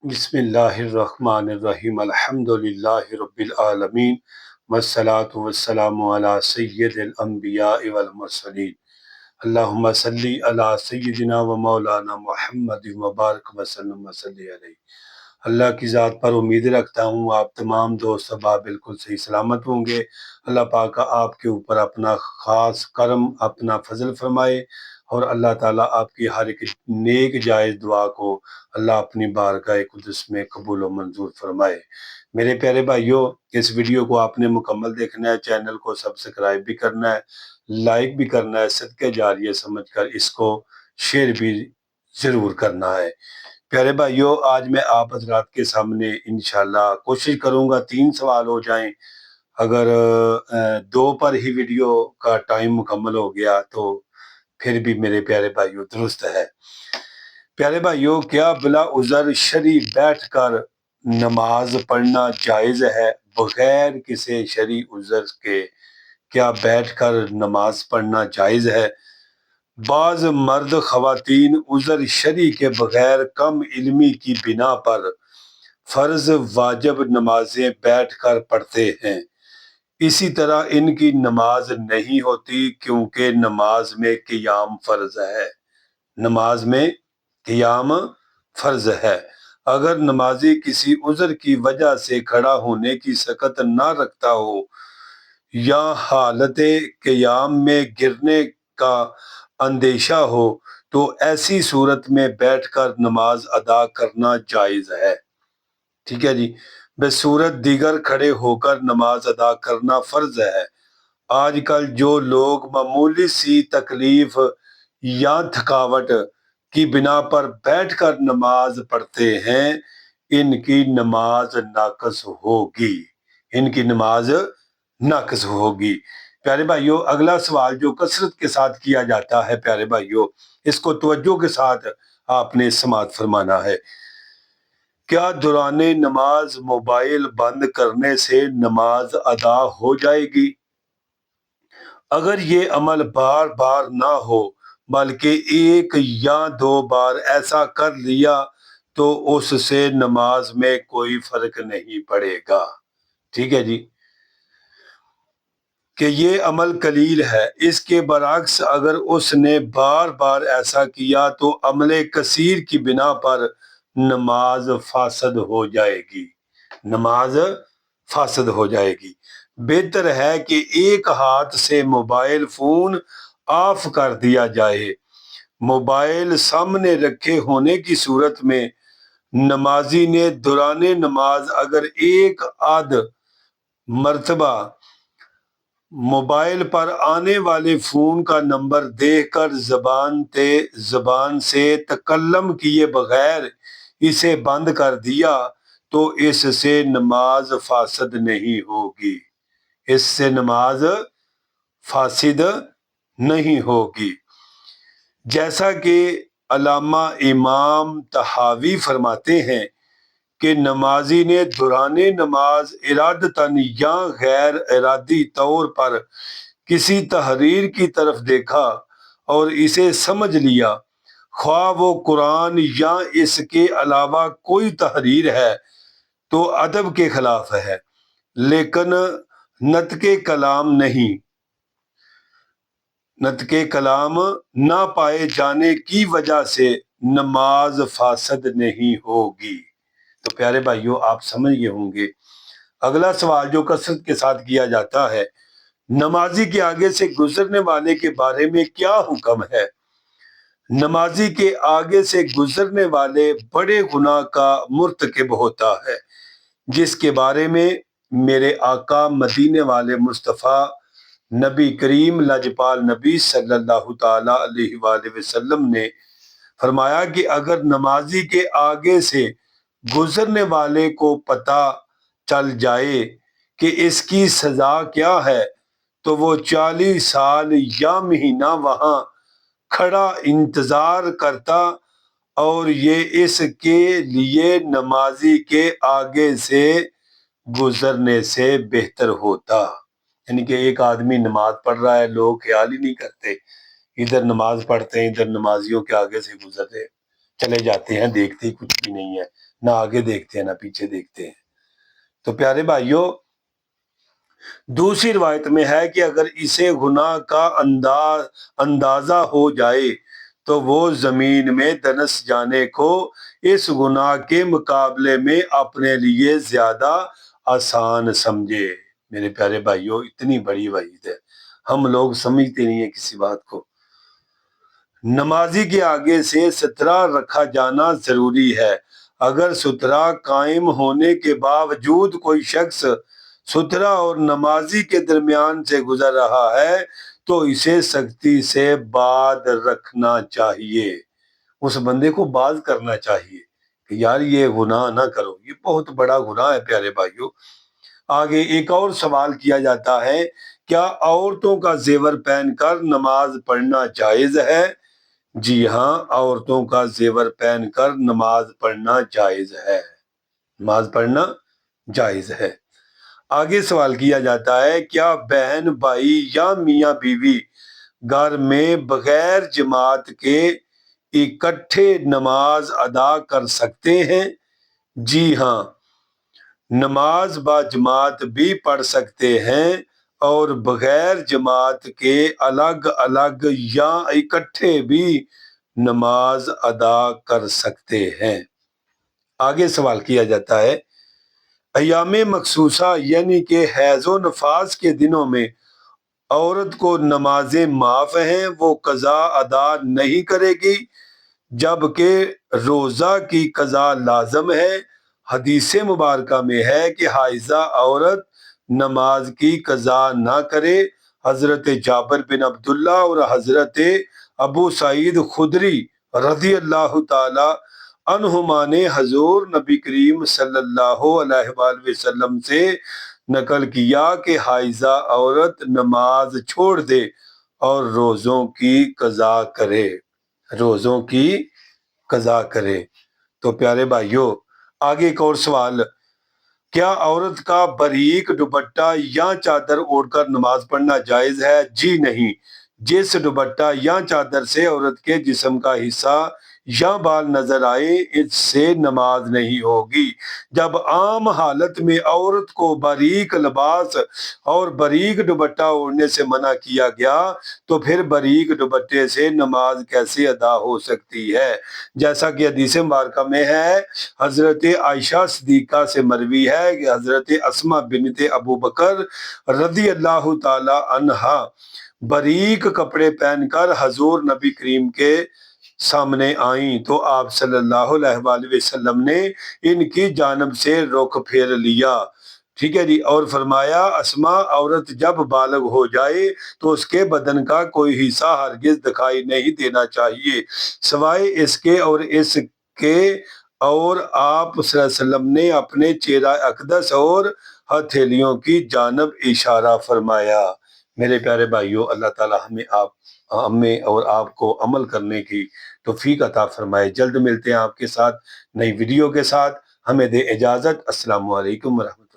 بسم اللہ الرحمن الرحیم الحمد للہ رب العالمین والصلاة والسلام علی سید الانبیاء والمرسلین اللہم صلی علی سیدنا و مولانا محمد مبارک وسلم وصلی علیہ۔ اللہ کی ذات پر امید رکھتا ہوں آپ تمام دوست احباب بالکل صحیح سلامت ہوں گے۔ اللہ پاک آپ کے اوپر اپنا خاص کرم اپنا فضل فرمائے اور اللہ تعالیٰ آپ کی ہر ایک نیک جائز دعا کو اللہ اپنی بارگاہ قدس میں قبول و منظور فرمائے۔ میرے پیارے بھائیوں، اس ویڈیو کو آپ نے مکمل دیکھنا ہے، چینل کو سبسکرائب بھی کرنا ہے، لائک بھی کرنا ہے، صدقہ جاریہ سمجھ کر اس کو شیئر بھی ضرور کرنا ہے۔ پیارے بھائیوں، آج میں آپ حضرات کے سامنے انشاءاللہ کوشش کروں گا 3 سوال ہو جائیں۔ اگر 2 پر ہی ویڈیو کا ٹائم مکمل ہو گیا تو پھر بھی میرے پیارے بھائیوں درست ہے۔ پیارے بھائیوں، کیا بلا عذر شرعی بیٹھ کر نماز پڑھنا جائز ہے؟ بغیر کسی شرعی عذر کے کیا بیٹھ کر نماز پڑھنا جائز ہے؟ بعض مرد خواتین عذر شرعی کے بغیر کم علمی کی بنا پر فرض واجب نمازیں بیٹھ کر پڑھتے ہیں۔ اسی طرح ان کی نماز نہیں ہوتی کیونکہ نماز میں قیام فرض ہے۔ نماز میں قیام فرض ہے۔ اگر نمازی کسی عذر کی وجہ سے کھڑا ہونے کی سکت نہ رکھتا ہو یا حالت قیام میں گرنے کا اندیشہ ہو تو ایسی صورت میں بیٹھ کر نماز ادا کرنا جائز ہے۔ ٹھیک ہے جی، بصورت دیگر کھڑے ہو کر نماز ادا کرنا فرض ہے۔ آج کل جو لوگ معمولی سی تکلیف یا تھکاوٹ کی بنا پر بیٹھ کر نماز پڑھتے ہیں، ان کی نماز ناقص ہوگی۔ ان کی نماز ناقص ہوگی۔ پیارے بھائیوں، اگلا سوال جو کثرت کے ساتھ کیا جاتا ہے، پیارے بھائیوں اس کو توجہ کے ساتھ آپ نے سماعت فرمانا ہے۔ کیا دوران نماز موبائل بند کرنے سے نماز ادا ہو جائے گی؟ اگر یہ عمل بار بار نہ ہو بلکہ 1 یا 2 بار ایسا کر لیا تو اس سے نماز میں کوئی فرق نہیں پڑے گا۔ ٹھیک ہے جی، کہ یہ عمل قلیل ہے۔ اس کے برعکس اگر اس نے بار بار ایسا کیا تو عمل کثیر کی بنا پر نماز فاسد ہو جائے گی۔ نماز فاسد ہو جائے گی۔ بہتر ہے کہ ایک ہاتھ سے موبائل فون آف کر دیا جائے۔ موبائل سامنے رکھے ہونے کی صورت میں نمازی نے دوران نماز اگر 1 آدھ مرتبہ موبائل پر آنے والے فون کا نمبر دیکھ کر زبان سے تکلم کیے بغیر اسے بند کر دیا تو اس سے نماز فاسد نہیں ہوگی۔ اس سے نماز فاسد نہیں ہوگی۔ جیسا کہ علامہ امام طحاوی فرماتے ہیں کہ نمازی نے دوران نماز ارادتاً یا غیر ارادی طور پر کسی تحریر کی طرف دیکھا اور اسے سمجھ لیا، خواہ وہ قرآن یا اس کے علاوہ کوئی تحریر ہے تو ادب کے خلاف ہے، لیکن نطق کلام نہ پائے جانے کی وجہ سے نماز فاسد نہیں ہوگی۔ تو پیارے بھائیوں، آپ سمجھ گئے ہوں گے۔ اگلا سوال جو کثرت کے ساتھ کیا جاتا ہے، نمازی کے آگے سے گزرنے والے کے بارے میں کیا حکم ہے؟ نمازی کے آگے سے گزرنے والے بڑے گناہ کا مرتکب ہوتا ہے، جس کے بارے میں میرے آقا مدینے والے مصطفیٰ نبی کریم لاجپال نبی صلی اللہ تعالی علیہ وآلہ وسلم نے فرمایا کہ اگر نمازی کے آگے سے گزرنے والے کو پتہ چل جائے کہ اس کی سزا کیا ہے تو وہ 40 سال یا مہینہ وہاں کھڑا انتظار کرتا، اور یہ اس کے لیے نمازی کے آگے سے گزرنے سے بہتر ہوتا۔ یعنی کہ ایک آدمی نماز پڑھ رہا ہے، لوگ خیال ہی نہیں کرتے، ادھر نماز پڑھتے ہیں ادھر نمازیوں کے آگے سے گزرتے چلے جاتے ہیں، دیکھتے ہی کچھ بھی نہیں ہے، نہ آگے دیکھتے ہیں نہ پیچھے دیکھتے ہیں۔ تو پیارے بھائیوں، دوسری روایت میں ہے کہ اگر اسے گناہ کا اندازہ ہو جائے تو وہ زمین میں دنس جانے کو اس گناہ کے مقابلے میں اپنے لیے زیادہ آسان سمجھے۔ میرے پیارے بھائیوں، اتنی بڑی وعید ہے، ہم لوگ سمجھتے نہیں ہیں کسی بات کو۔ نمازی کے آگے سے سترہ رکھا جانا ضروری ہے۔ اگر سترہ قائم ہونے کے باوجود کوئی شخص سترہ اور نمازی کے درمیان سے گزر رہا ہے تو اسے سختی سے باز رکھنا چاہیے، اس بندے کو باز کرنا چاہیے کہ یار یہ گناہ نہ کرو، یہ بہت بڑا گناہ ہے پیارے بھائیوں۔ آگے ایک اور سوال کیا جاتا ہے، کیا عورتوں کا زیور پہن کر نماز پڑھنا جائز ہے؟ جی ہاں، عورتوں کا زیور پہن کر نماز پڑھنا جائز ہے، نماز پڑھنا جائز ہے۔ آگے سوال کیا جاتا ہے، کیا بہن بھائی یا میاں بیوی گھر میں بغیر جماعت کے اکٹھے نماز ادا کر سکتے ہیں؟ جی ہاں، نماز با جماعت بھی پڑھ سکتے ہیں اور بغیر جماعت کے الگ الگ یا اکٹھے بھی نماز ادا کر سکتے ہیں۔ آگے سوال کیا جاتا ہے، ایام مخصوصہ یعنی کہ حیض و نفاس کے دنوں میں عورت کو نمازیں معاف ہیں، وہ قضا ادا نہیں کرے گی، جبکہ روزہ کی قضا لازم ہے۔ حدیث مبارکہ میں ہے کہ حائضہ عورت نماز کی قضا نہ کرے۔ حضرت جابر بن عبداللہ اور حضرت ابو سعید خدری رضی اللہ تعالی عنہما نے حضور نبی کریم صلی اللہ علیہ وآلہ وسلم سے نقل کیا کہ حائضہ عورت نماز چھوڑ دے اور روزوں کی قضا کرے، روزوں کی قضا کرے۔ تو پیارے بھائیوں، آگے ایک اور سوال، کیا عورت کا باریک دوپٹہ یا چادر اوڑھ کر نماز پڑھنا جائز ہے؟ جی نہیں، جس دوپٹہ یا چادر سے عورت کے جسم کا حصہ یا بال نظر آئے اس سے نماز نہیں ہوگی۔ جب عام حالت میں عورت کو باریک لباس اور باریک دوپٹہ اوڑھنے سے منع کیا گیا تو پھر باریک دوپٹے سے نماز کیسے ادا ہو سکتی ہے؟ جیسا کہ حدیث مبارکہ میں ہے، حضرت عائشہ صدیقہ سے مروی ہے کہ حضرت اسماء بنت ابو بکر رضی اللہ تعالی عنہا باریک کپڑے پہن کر حضور نبی کریم کے سامنے آئیں تو آپ صلی اللہ علیہ وآلہ وسلم نے ان کی جانب سے رخ پھیر لیا، ٹھیک ہے جی، اور فرمایا اسماء عورت جب بالغ ہو جائے تو اس کے بدن کا کوئی حصہ ہرگز دکھائی نہیں دینا چاہیے سوائے اس کے اور اس کے، اور آپ صلی اللہ علیہ وسلم نے اپنے چہرہ اقدس اور ہتھیلیوں کی جانب اشارہ فرمایا۔ میرے پیارے بھائیوں، اللہ تعالی ہمیں اور آپ کو عمل کرنے کی توفیق عطا فرمائے۔ جلد ملتے ہیں آپ کے ساتھ نئی ویڈیو کے ساتھ، ہمیں دے اجازت۔ السلام علیکم ورحمۃ اللہ۔